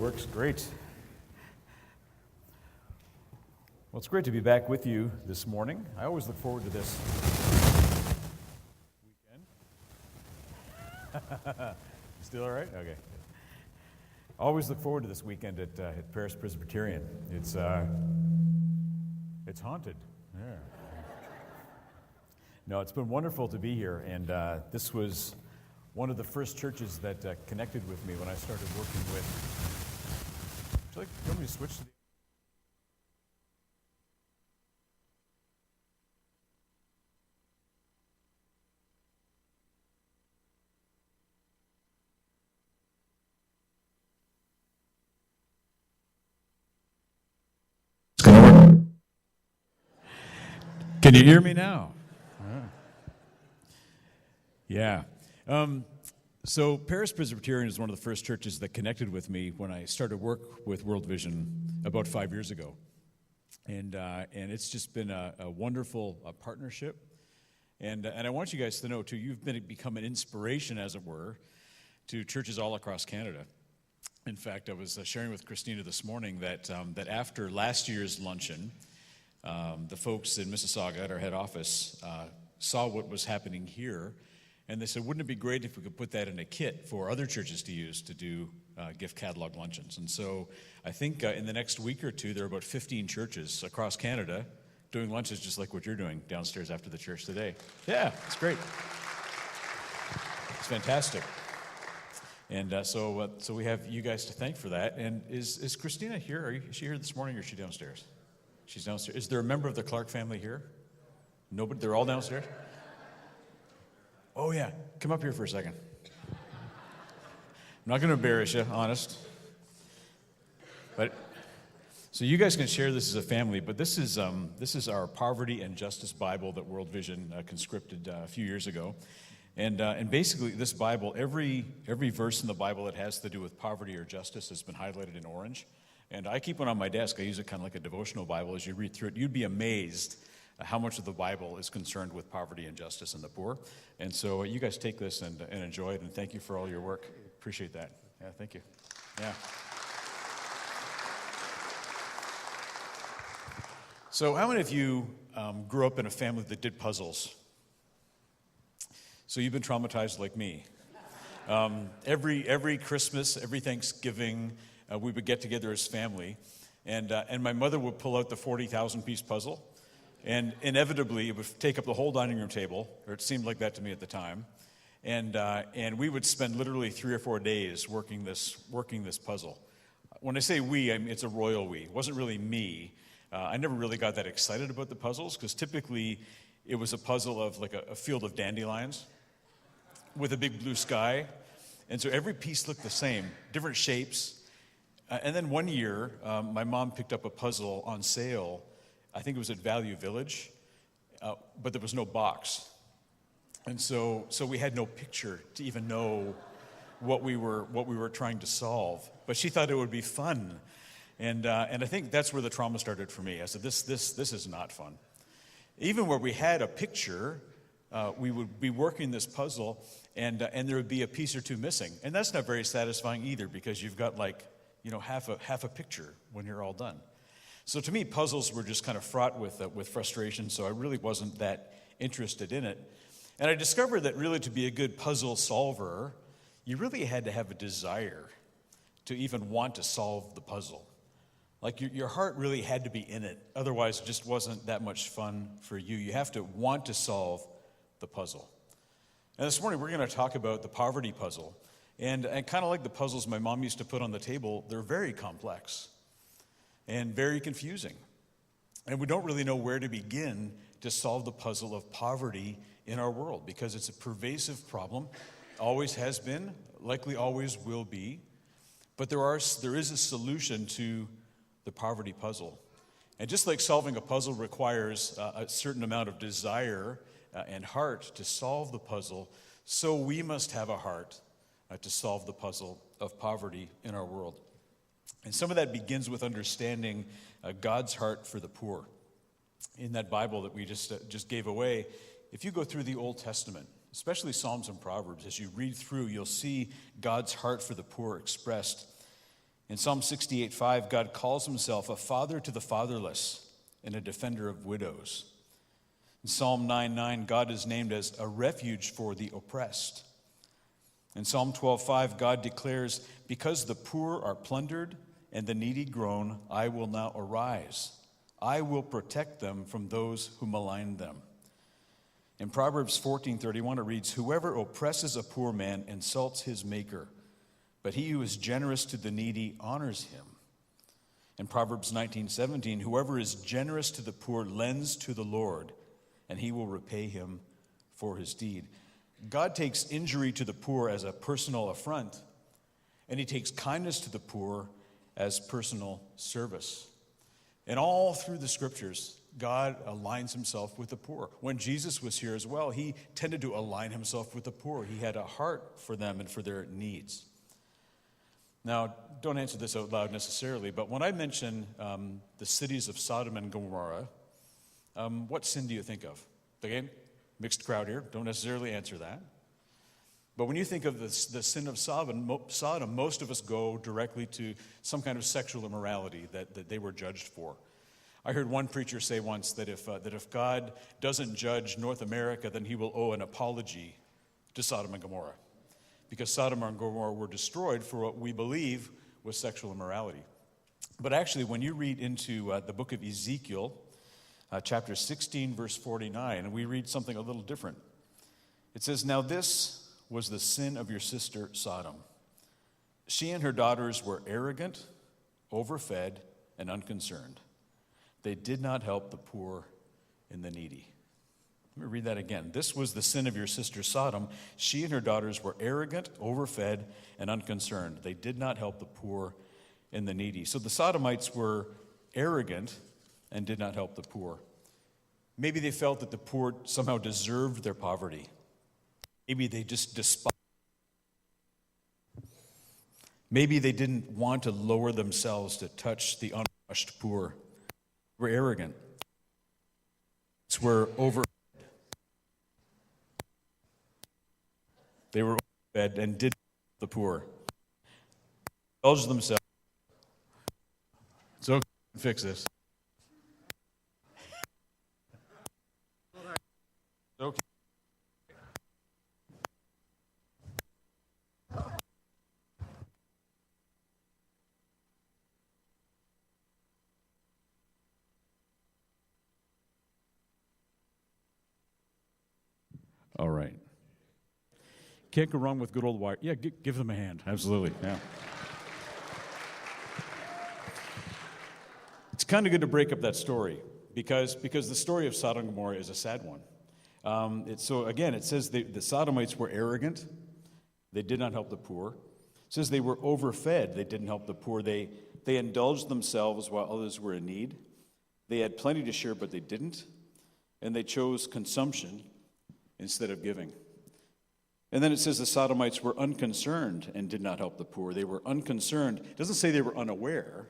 works great. Well, it's great to be back with you this morning. I always look forward to this weekend. Still all right? Okay. I always look forward to this weekend at Paris Presbyterian. It's haunted. Yeah. No, it's been wonderful to be here, and this was one of the first churches that connected with me when I started working with. Would you want me to switch to the? Can you hear me now? Yeah. So Paris Presbyterian is one of the first churches that connected with me when I started work with World Vision about 5 years ago. And it's just been a wonderful partnership. And I want you guys to know, too, you've become an inspiration, as it were, to churches all across Canada. In fact, I was sharing with Christina this morning that after last year's luncheon, the folks in Mississauga at our head office saw what was happening here, and they said, wouldn't it be great if we could put that in a kit for other churches to use to do gift catalog luncheons? And so I think in the next week or two, there are about 15 churches across Canada doing lunches just like what you're doing downstairs after the church today. Yeah, it's great. It's fantastic. And so we have you guys to thank for that. And is Christina here? Is she here this morning, or is she downstairs? She's downstairs. Is there a member of the Clark family here? Nobody? They're all downstairs? Oh, yeah. Come up here for a second. I'm not going to embarrass you, honest. But so you guys can share this as a family, but this is our Poverty and Justice Bible that World Vision conscripted a few years ago. And basically, this Bible, every verse in the Bible that has to do with poverty or justice has been highlighted in orange. And I keep one on my desk. I use it kind of like a devotional Bible. As you read through it, you'd be amazed how much of the Bible is concerned with poverty and justice and the poor. And so you guys take this and enjoy it, and thank you for all your work. Appreciate that. Yeah, thank you. Yeah. So how many of you grew up in a family that did puzzles? So you've been traumatized like me. Every Christmas, every Thanksgiving, we would get together as family, and my mother would pull out the 40,000-piece puzzle, and inevitably it would take up the whole dining room table, or it seemed like that to me at the time, and we would spend literally 3 or 4 days working this puzzle. When I say we, I mean it's a royal we. It wasn't really me. I never really got that excited about the puzzles, because typically it was a puzzle of like a field of dandelions with a big blue sky, and so every piece looked the same, different shapes. And then one year, my mom picked up a puzzle on sale. I think it was at Value Village, but there was no box. And so we had no picture to even know what we were trying to solve. But she thought it would be fun. And I think that's where the trauma started for me. I said, this is not fun. Even where we had a picture, we would be working this puzzle, and there would be a piece or two missing. And that's not very satisfying either, because you've got half a picture when you're all done. So to me, puzzles were just kind of fraught with frustration, so I really wasn't that interested in it. And I discovered that really to be a good puzzle solver, you really had to have a desire to even want to solve the puzzle. Like your heart really had to be in it, otherwise it just wasn't that much fun for you. You have to want to solve the puzzle. And this morning we're going to talk about the poverty puzzle. And kind of like the puzzles my mom used to put on the table, they're very complex and very confusing. And we don't really know where to begin to solve the puzzle of poverty in our world, because it's a pervasive problem, always has been, likely always will be. But there is a solution to the poverty puzzle. And just like solving a puzzle requires a certain amount of desire and heart to solve the puzzle, so we must have a heart to solve the puzzle of poverty in our world. And some of that begins with understanding God's heart for the poor. In that Bible that we just gave away, if you go through the Old Testament, especially Psalms and Proverbs, as you read through, you'll see God's heart for the poor expressed In Psalm 68:5, God calls himself a father to the fatherless and a defender of widows. In Psalm 9:9, God is named as a refuge for the oppressed. In Psalm 12:5, God declares, because the poor are plundered and the needy groan, I will now arise. I will protect them from those who malign them. In Proverbs 14:31, it reads, whoever oppresses a poor man insults his maker, but he who is generous to the needy honors him. In Proverbs 19:17, whoever is generous to the poor lends to the Lord, and he will repay him for his deed. God takes injury to the poor as a personal affront, and he takes kindness to the poor as personal service. And all through the scriptures, God aligns himself with the poor. When Jesus was here as well, he tended to align himself with the poor. He had a heart for them and for their needs. Now, don't answer this out loud necessarily, but when I mention the cities of Sodom and Gomorrah, what sin do you think of? Again, mixed crowd here. Don't necessarily answer that. But when you think of the sin of Sodom, most of us go directly to some kind of sexual immorality that they were judged for. I heard one preacher say once that if God doesn't judge North America, then he will owe an apology to Sodom and Gomorrah, because Sodom and Gomorrah were destroyed for what we believe was sexual immorality. But actually, when you read into the book of Ezekiel, chapter 16, verse 49, we read something a little different. It says, now this was the sin of your sister Sodom. She and her daughters were arrogant, overfed, and unconcerned. They did not help the poor and the needy. Let me read that again. This was the sin of your sister Sodom. She and her daughters were arrogant, overfed, and unconcerned. They did not help the poor and the needy. So the Sodomites were arrogant and did not help the poor. Maybe they felt that the poor somehow deserved their poverty. Maybe they just despised. Maybe they didn't want to lower themselves to touch the unwashed poor. They were arrogant. They were overfed. They were overfed and did not help the poor. Indulged themselves. It's okay. Fix this. Okay. All right. Can't go wrong with good old wire. Yeah, give them a hand. Absolutely. Yeah. It's kind of good to break up that story because the story of Sodom and Gomorrah is a sad one. It says the Sodomites were arrogant. They did not help the poor. It says they were overfed. They didn't help the poor. They indulged themselves while others were in need. They had plenty to share, but they didn't. And they chose consumption instead of giving. And then it says the Sodomites were unconcerned and did not help the poor. They were unconcerned. It doesn't say they were unaware.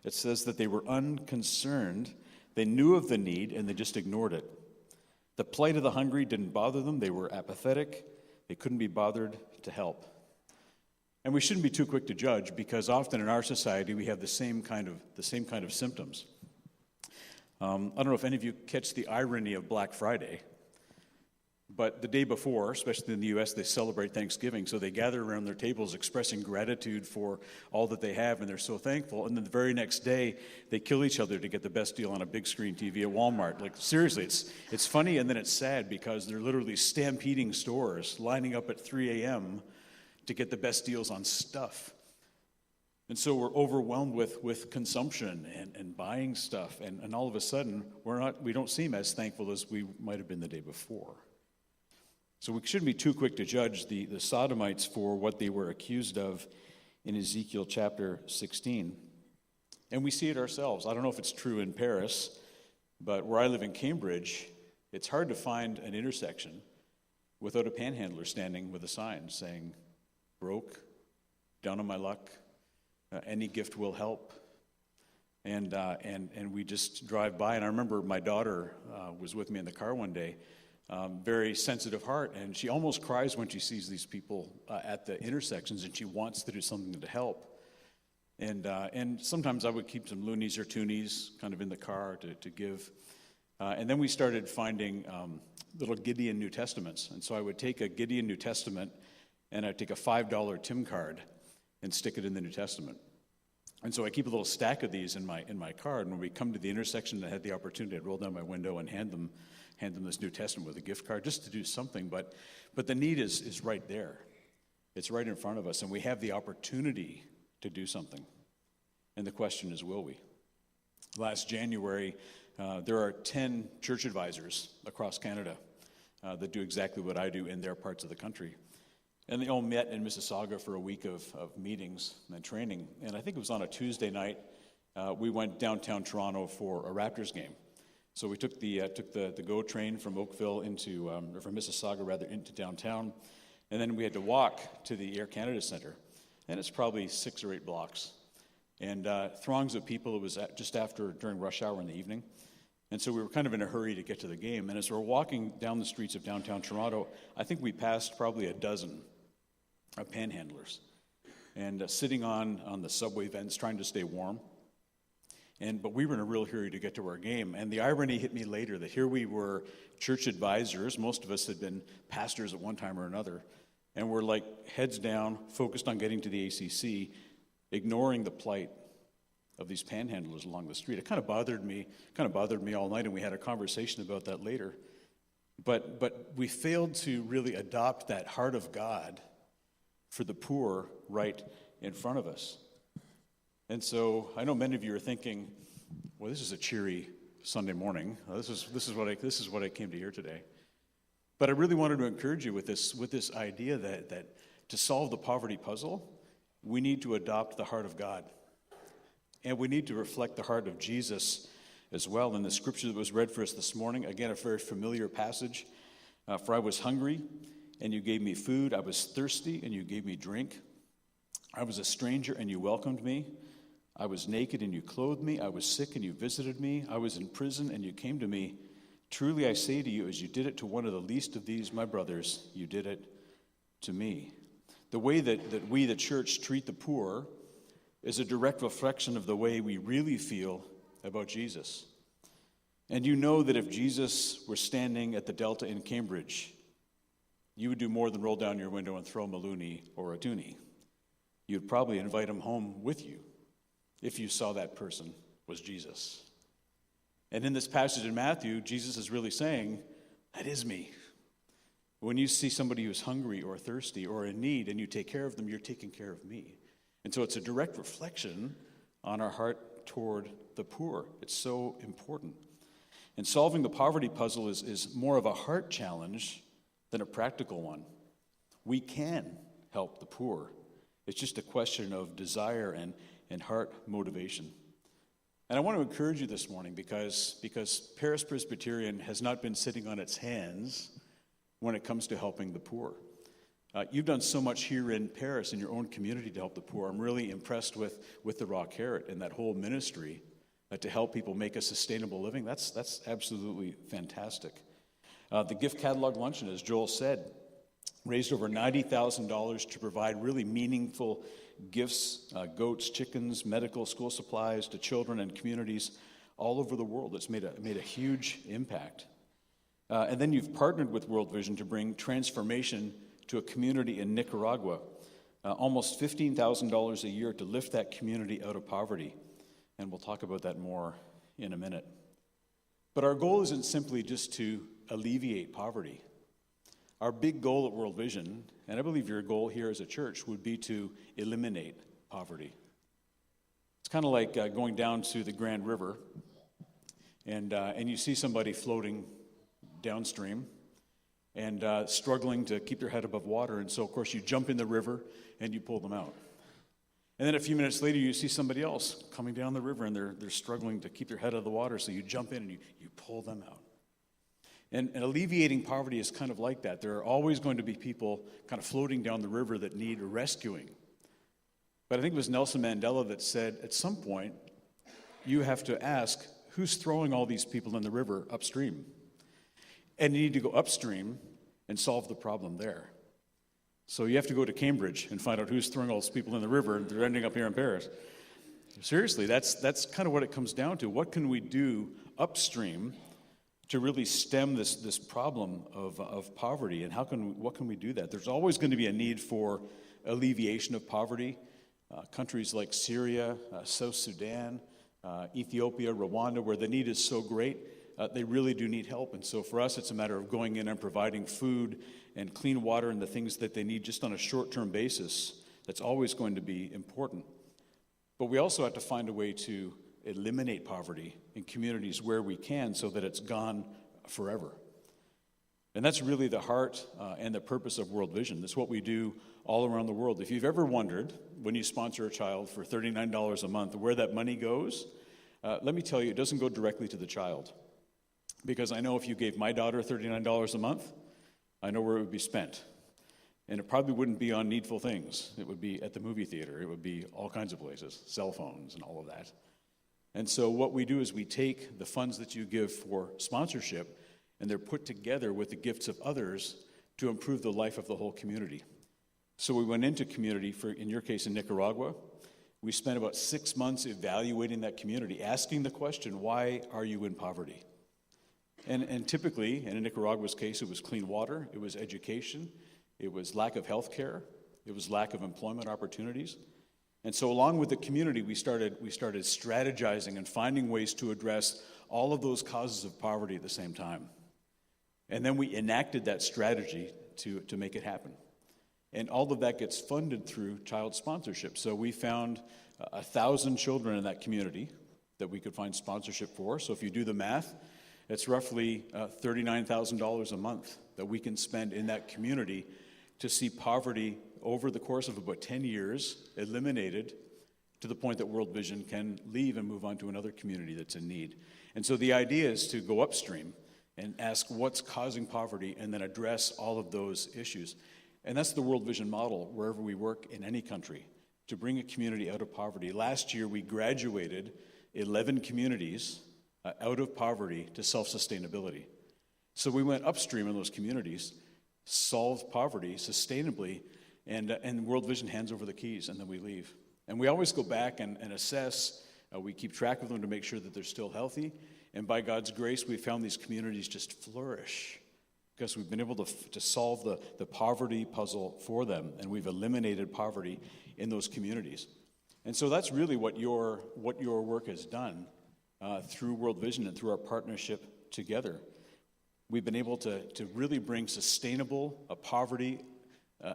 It says that they were unconcerned. They knew of the need and they just ignored it. The plight of the hungry didn't bother them. They were apathetic. They couldn't be bothered to help. And we shouldn't be too quick to judge, because often in our society we have the same kind of symptoms. I don't know if any of you catch the irony of Black Friday. But the day before, especially in the U.S., they celebrate Thanksgiving, so they gather around their tables expressing gratitude for all that they have, and they're so thankful. And then the very next day, they kill each other to get the best deal on a big screen TV at Walmart. Like, seriously, it's funny, and then it's sad, because they're literally stampeding stores, lining up at 3 a.m. to get the best deals on stuff. And so we're overwhelmed with consumption and buying stuff, and all of a sudden, we don't seem as thankful as we might have been the day before. So we shouldn't be too quick to judge the Sodomites for what they were accused of in Ezekiel chapter 16. And we see it ourselves. I don't know if it's true in Paris, but where I live in Cambridge, it's hard to find an intersection without a panhandler standing with a sign saying, broke, down on my luck, any gift will help. And we just drive by. And I remember my daughter was with me in the car one day. Very sensitive heart, and she almost cries when she sees these people at the intersections, and she wants to do something to help. And sometimes I would keep some loonies or toonies kind of in the car to give. And then we started finding little Gideon New Testaments. And so I would take a Gideon New Testament and I'd take a $5 Tim card and stick it in the New Testament. And so I keep a little stack of these in my car. And when we come to the intersection, I had the opportunity to roll down my window and hand them this New Testament with a gift card just to do something. But the need is right there. It's right in front of us, and we have the opportunity to do something. And the question is, will we? Last January, there are 10 church advisors across Canada that do exactly what I do in their parts of the country. And they all met in Mississauga for a week of meetings and training. And I think it was on a Tuesday night, we went downtown Toronto for a Raptors game. So we took the GO train from Oakville or from Mississauga rather, into downtown. And then we had to walk to the Air Canada Centre. And it's probably 6 or 8 blocks. And throngs of people. It was just during rush hour in the evening. And so we were kind of in a hurry to get to the game. And as we're walking down the streets of downtown Toronto, I think we passed probably a dozen panhandlers. And sitting on the subway vents trying to stay warm. But we were in a real hurry to get to our game. And the irony hit me later that here we were church advisors. Most of us had been pastors at one time or another. And we're like heads down, focused on getting to the ACC, ignoring the plight of these panhandlers along the street. It kind of bothered me all night, and we had a conversation about that later. But we failed to really adopt that heart of God for the poor right in front of us. And so I know many of you are thinking, well, this is a cheery Sunday morning. This is what I came to hear today. But I really wanted to encourage you with this idea that to solve the poverty puzzle, we need to adopt the heart of God. And we need to reflect the heart of Jesus as well. In the scripture that was read for us this morning, again, a very familiar passage. For I was hungry, and you gave me food. I was thirsty, and you gave me drink. I was a stranger, and you welcomed me. I was naked, and you clothed me. I was sick, and you visited me. I was in prison, and you came to me. Truly I say to you, as you did it to one of the least of these, my brothers, you did it to me. The way that we, the church, treat the poor is a direct reflection of the way we really feel about Jesus. And you know that if Jesus were standing at the Delta in Cambridge, you would do more than roll down your window and throw him a loonie or a toonie. You'd probably invite him home with you if you saw that person was Jesus. And in this passage in Matthew, Jesus is really saying, that is me. When you see somebody who's hungry or thirsty or in need and you take care of them, you're taking care of me. And so it's a direct reflection on our heart toward the poor. It's so important. And solving the poverty puzzle is more of a heart challenge than a practical one. We can help the poor. It's just a question of desire and heart motivation. And I want to encourage you this morning because Paris Presbyterian has not been sitting on its hands when it comes to helping the poor. You've done so much here in Paris in your own community to help the poor. I'm really impressed with the Raw Carrot and that whole ministry to help people make a sustainable living. That's absolutely fantastic. The gift catalog luncheon, as Joel said, raised over $90,000 to provide really meaningful gifts, goats, chickens, medical, school supplies to children and communities all over the world. It's made a huge impact. And then you've partnered with World Vision to bring transformation to a community in Nicaragua, almost $15,000 a year to lift that community out of poverty. And we'll talk about that more in a minute. But our goal isn't simply just to alleviate poverty. Our big goal at World Vision, and I believe your goal here as a church, would be to eliminate poverty. It's kind of like going down to the Grand River, and you see somebody floating downstream and struggling to keep their head above water, and so, of course, you jump in the river and you pull them out. And then a few minutes later, you see somebody else coming down the river, and they're struggling to keep their head out of the water, so you jump in and you pull them out. And alleviating poverty is kind of like that. There are always going to be people kind of floating down the river that need rescuing. But I think it was Nelson Mandela that said, at some point, you have to ask, who's throwing all these people in the river upstream? And you need to go upstream and solve the problem there. So you have to go to Cambridge and find out who's throwing all those people in the river, and they're ending up here in Paris. Seriously, that's kind of what it comes down to. What can we do upstream to really stem this problem of poverty, and what can we do that? There's always going to be a need for alleviation of poverty. Countries like Syria, South Sudan, Ethiopia, Rwanda, where the need is so great, they really do need help. And so for us, it's a matter of going in and providing food and clean water and the things that they need just on a short-term basis. That's always going to be important. But we also have to find a way to eliminate poverty in communities where we can so that it's gone forever. And that's really the heart and the purpose of World Vision. That's what we do all around the world. If you've ever wondered, when you sponsor a child for $39 a month, where that money goes, let me tell you, it doesn't go directly to the child. Because I know if you gave my daughter $39 a month, I know where it would be spent. And it probably wouldn't be on needful things. It would be at the movie theater. It would be all kinds of places, cell phones and all of that. And so what we do is we take the funds that you give for sponsorship, and they're put together with the gifts of others to improve the life of the whole community. So we went into community, in your case in Nicaragua. We spent about 6 months evaluating that community, asking the question, why are you in poverty? And typically, in Nicaragua's case, it was clean water, it was education, it was lack of health care, it was lack of employment opportunities. And so along with the community, we started strategizing and finding ways to address all of those causes of poverty at the same time. And then we enacted that strategy to make it happen. And all of that gets funded through child sponsorship. So we found 1,000 children in that community that we could find sponsorship for. So if you do the math, it's roughly $39,000 a month that we can spend in that community to see poverty over the course of about 10 years eliminated to the point that World Vision can leave and move on to another community that's in need. And so the idea is to go upstream and ask what's causing poverty and then address all of those issues. And that's the World Vision model wherever we work in any country, to bring a community out of poverty. Last year, we graduated 11 communities out of poverty to self-sustainability. So we went upstream in those communities, solved poverty sustainably, and World Vision hands over the keys, and then we leave. And we always go back and assess. We keep track of them to make sure that they're still healthy. And by God's grace, we found these communities just flourish because we've been able to solve the poverty puzzle for them, and we've eliminated poverty in those communities. And so that's really what your work has done through World Vision and through our partnership together. We've been able to really bring sustainable poverty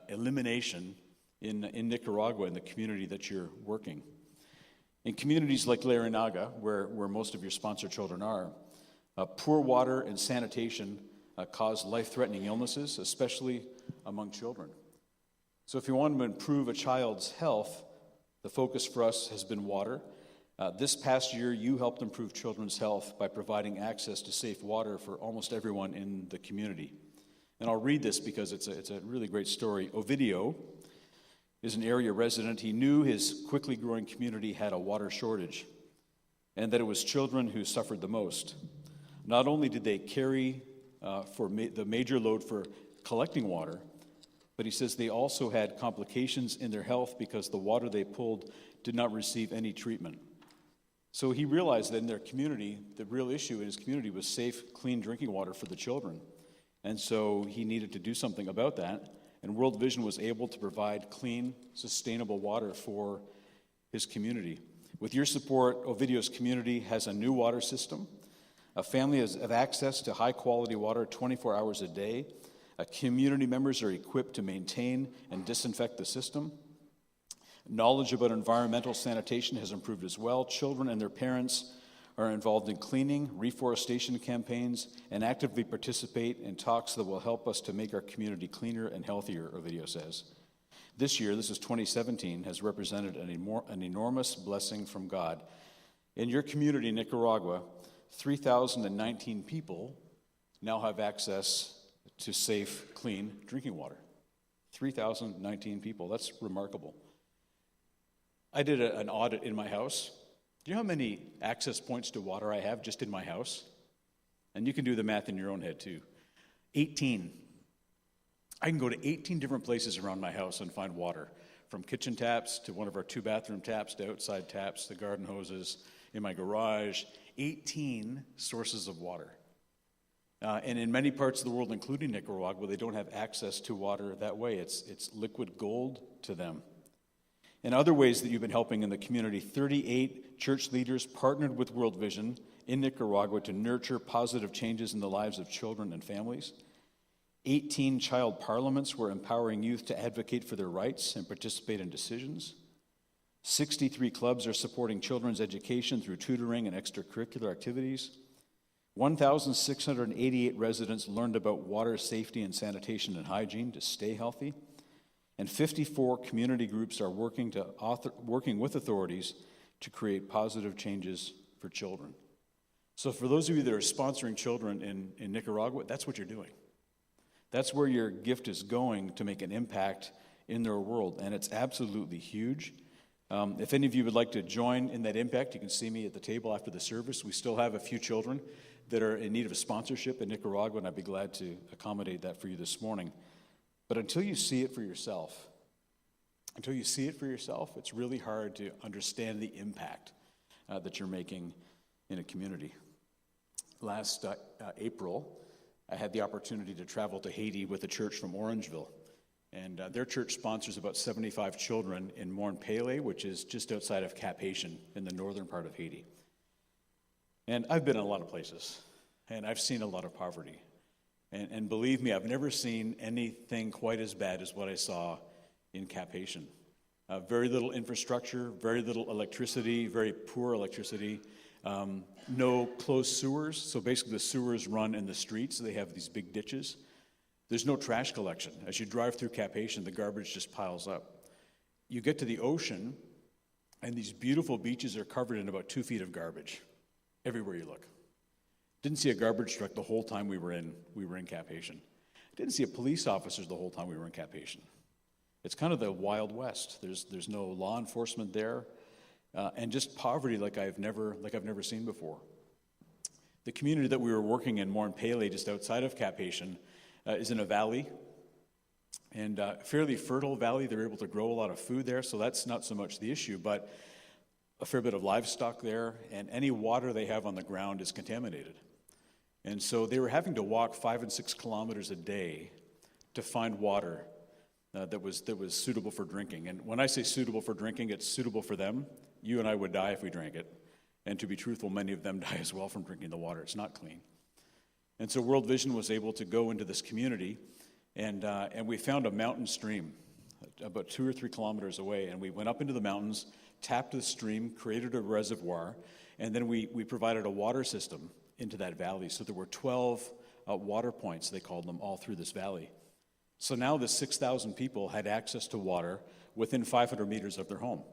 elimination in Nicaragua, in the community that you're working. In communities like Larinaga, where most of your sponsored children are, poor water and sanitation cause life-threatening illnesses, especially among children. So if you want to improve a child's health, the focus for us has been water. This past year, you helped improve children's health by providing access to safe water for almost everyone in the community. And I'll read this because it's a really great story. Ovidio is an area resident. He knew his quickly growing community had a water shortage and that it was children who suffered the most. Not only did they carry the major load for collecting water, but he says they also had complications in their health because the water they pulled did not receive any treatment. So he realized that in their community, the real issue in his community was safe, clean drinking water for the children. And so he needed to do something about that. And World Vision was able to provide clean, sustainable water for his community. With your support, Ovidio's community has a new water system. A family has access to high-quality water 24 hours a day. Community members are equipped to maintain and disinfect the system. Knowledge about environmental sanitation has improved as well. Children and their parents are involved in cleaning, reforestation campaigns, and actively participate in talks that will help us to make our community cleaner and healthier, Ovidio says. This year, this is 2017, has represented an enormous blessing from God. In your community in Nicaragua, 3,019 people now have access to safe, clean drinking water. 3,019 people. That's remarkable. I did an audit in my house. Do you know how many access points to water I have just in my house? And you can do the math in your own head too. 18. I can go to 18 different places around my house and find water, from kitchen taps to one of our 2-bathroom taps to outside taps, the garden hoses, in my garage, 18 sources of water. And in many parts of the world, including Nicaragua, they don't have access to water that way. It's liquid gold to them. In other ways that you've been helping in the community, 38 church leaders partnered with World Vision in Nicaragua to nurture positive changes in the lives of children and families. 18 child parliaments were empowering youth to advocate for their rights and participate in decisions. 63 clubs are supporting children's education through tutoring and extracurricular activities. 1,688 residents learned about water safety and sanitation and hygiene to stay healthy. And 54 community groups are working with authorities to create positive changes for children. So for those of you that are sponsoring children in Nicaragua, that's what you're doing. That's where your gift is going to make an impact in their world, and it's absolutely huge. If any of you would like to join in that impact, you can see me at the table after the service. We still have a few children that are in need of a sponsorship in Nicaragua, and I'd be glad to accommodate that for you this morning. But until you see it for yourself, it's really hard to understand the impact that you're making in a community. Last April, I had the opportunity to travel to Haiti with a church from Orangeville. And their church sponsors about 75 children in Morne-Pele, which is just outside of Cap-Haïtien in the northern part of Haiti. And I've been in a lot of places, and I've seen a lot of poverty. And believe me, I've never seen anything quite as bad as what I saw in Cap-Haïtien. Very little infrastructure, very little electricity, very poor electricity, no closed sewers. So basically the sewers run in the streets. They have these big ditches. There's no trash collection. As you drive through Cap-Haïtien, the garbage just piles up. You get to the ocean, and these beautiful beaches are covered in about 2 feet of garbage everywhere you look. Didn't see a garbage truck the whole time we were in Cap-Haïtien. Didn't see a police officers the whole time we were in Cap-Haïtien. It's kind of the Wild West. There's no law enforcement there, and just poverty like I've never seen before. The community that we were working in, Morne-Pele, just outside of Cap-Haïtien, is in a valley, and a fairly fertile valley. They're able to grow a lot of food there, so that's not so much the issue, but a fair bit of livestock there, and any water they have on the ground is contaminated. And so they were having to walk 5 and 6 kilometers a day to find water that was suitable for drinking. And when I say suitable for drinking, it's suitable for them. You and I would die if we drank it. And to be truthful, many of them die as well from drinking the water. It's not clean. And so World Vision was able to go into this community, and we found a mountain stream about 2 or 3 kilometers away. And we went up into the mountains, tapped the stream, created a reservoir, and then we provided a water system into that valley. So there were 12 water points, they called them, all through this valley. So now the 6,000 people had access to water within 500 meters of their home.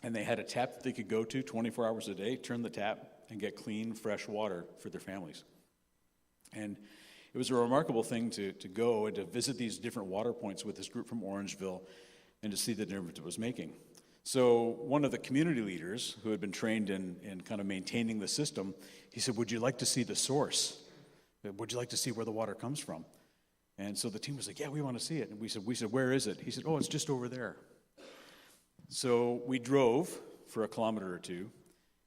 And they had a tap that they could go to 24 hours a day, turn the tap, and get clean, fresh water for their families. And it was a remarkable thing to go and to visit these different water points with this group from Orangeville and to see the difference it was making. So one of the community leaders who had been trained in kind of maintaining the system, he said, "Would you like to see the source? Would you like to see where the water comes from?" And so the team was like, "Yeah, we want to see it." And we said, "Where is it?" He said, "Oh, it's just over there." So we drove for a kilometer or two,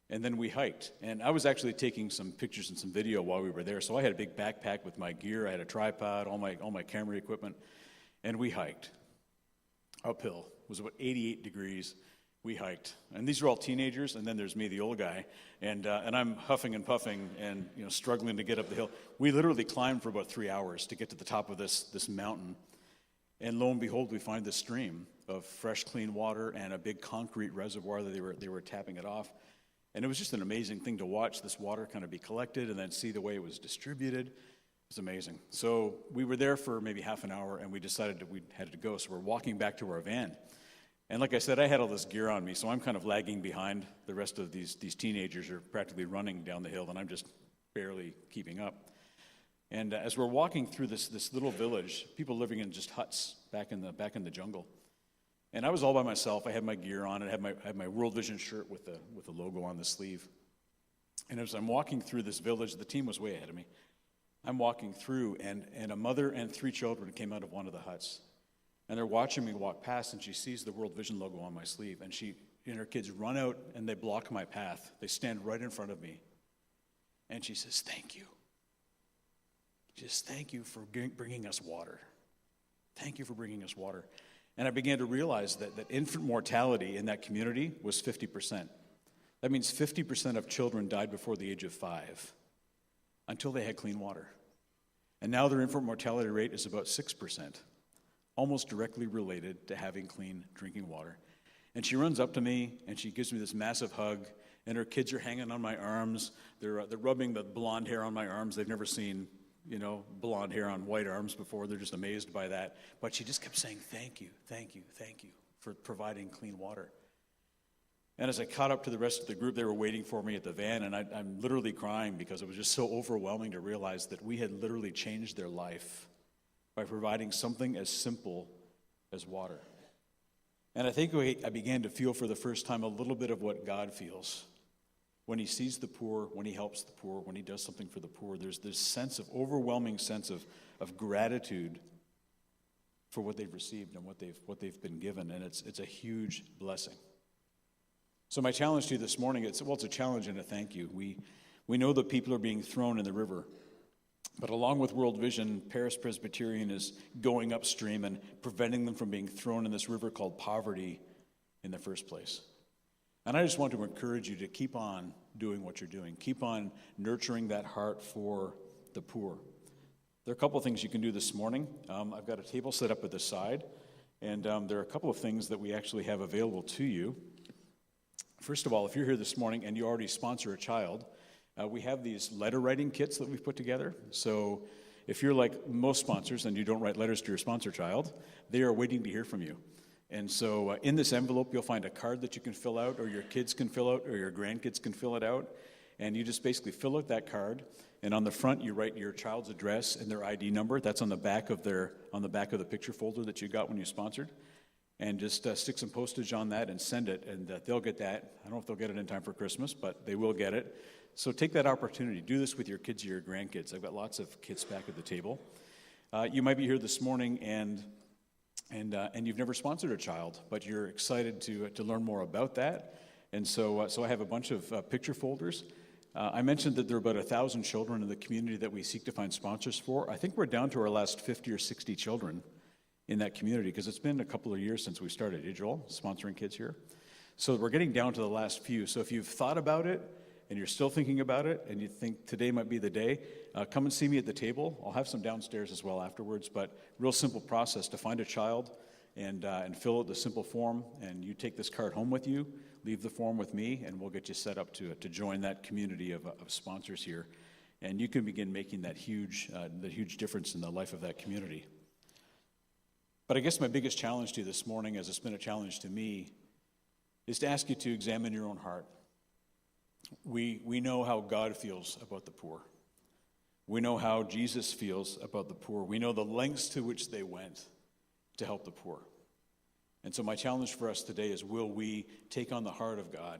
and then we hiked. And I was actually taking some pictures and some video while we were there. So I had a big backpack with my gear. I had a tripod, all my camera equipment, and we hiked uphill. It was about 88 degrees. We hiked, and these are all teenagers, and then there's me, the old guy, and I'm huffing and puffing and struggling to get up the hill. We literally climbed for about 3 hours to get to the top of this mountain, and lo and behold, we find this stream of fresh, clean water and a big concrete reservoir that they were tapping it off, and it was just an amazing thing to watch this water kind of be collected and then see the way it was distributed. It was amazing. So we were there for maybe half an hour, and we decided that we had to go. So we're walking back to our van. And like I said, I had all this gear on me, so I'm kind of lagging behind. The rest of these teenagers are practically running down the hill, and I'm just barely keeping up. And as we're walking through this little village, people living in just huts back in the jungle. And I was all by myself. I had my gear on. I had my World Vision shirt with the logo on the sleeve. And as I'm walking through this village, the team was way ahead of me. I'm walking through, and a mother and 3 children came out of one of the huts. And they're watching me walk past, and she sees the World Vision logo on my sleeve. And she and her kids run out, and they block my path. They stand right in front of me. And she says, thank you. She says, thank you for bringing us water. Thank you for bringing us water. And I began to realize that infant mortality in that community was 50%. That means 50% of children died before the age of 5 until they had clean water. And now their infant mortality rate is about 6%, almost directly related to having clean drinking water. And she runs up to me, and she gives me this massive hug, and her kids are hanging on my arms. They're rubbing the blonde hair on my arms. They've never seen, blonde hair on white arms before. They're just amazed by that. But she just kept saying, thank you, thank you, thank you for providing clean water. And as I caught up to the rest of the group, they were waiting for me at the van, and I'm literally crying because it was just so overwhelming to realize that we had literally changed their life by providing something as simple as water. And I think I began to feel for the first time a little bit of what God feels when he sees the poor, when he helps the poor, when he does something for the poor. There's this overwhelming sense of gratitude for what they've received and what they've been given, and it's a huge blessing. So my challenge to you this morning, it's a challenge and a thank you. We know that people are being thrown in the river. But along with World Vision, Paris Presbyterian is going upstream and preventing them from being thrown in this river called poverty in the first place. And I just want to encourage you to keep on doing what you're doing. Keep on nurturing that heart for the poor. There are a couple of things you can do this morning. I've got a table set up at the side, and there are a couple of things that we actually have available to you. First of all, if you're here this morning and you already sponsor a child, we have these letter writing kits that we've put together. So if you're like most sponsors and you don't write letters to your sponsor child, they are waiting to hear from you. And so in this envelope, you'll find a card that you can fill out, or your kids can fill out, or your grandkids can fill it out. And you just basically fill out that card. And on the front, you write your child's address and their ID number. That's on the back of the picture folder that you got when you sponsored. And just stick some postage on that and send it, and they'll get that. I don't know if they'll get it in time for Christmas, but they will get it. So take that opportunity. Do this with your kids or your grandkids. I've got lots of kids back at the table. You might be here this morning and you've never sponsored a child, but you're excited to learn more about that. And so I have a bunch of picture folders. I mentioned that there are about 1,000 children in the community that we seek to find sponsors for. I think we're down to our last 50 or 60 children in that community because it's been a couple of years since we started, Joel, sponsoring kids here. So we're getting down to the last few. So if you've thought about it, and you're still thinking about it, and you think today might be the day, come and see me at the table. I'll have some downstairs as well afterwards, but real simple process to find a child and fill out the simple form, and you take this card home with you, leave the form with me, and we'll get you set up to join that community of sponsors here, and you can begin making that huge difference in the life of that community. But I guess my biggest challenge to you this morning, as it's been a challenge to me, is to ask you to examine your own heart. We know how God feels about the poor. We know how Jesus feels about the poor. We know the lengths to which they went to help the poor. And so my challenge for us today is, will we take on the heart of God?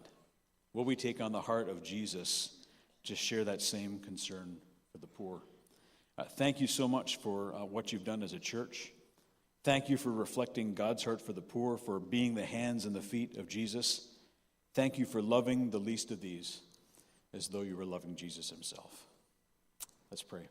Will we take on the heart of Jesus to share that same concern for the poor? Thank you so much for what you've done as a church. Thank you for reflecting God's heart for the poor, for being the hands and the feet of Jesus. Thank you for loving the least of these as though you were loving Jesus himself. Let's pray.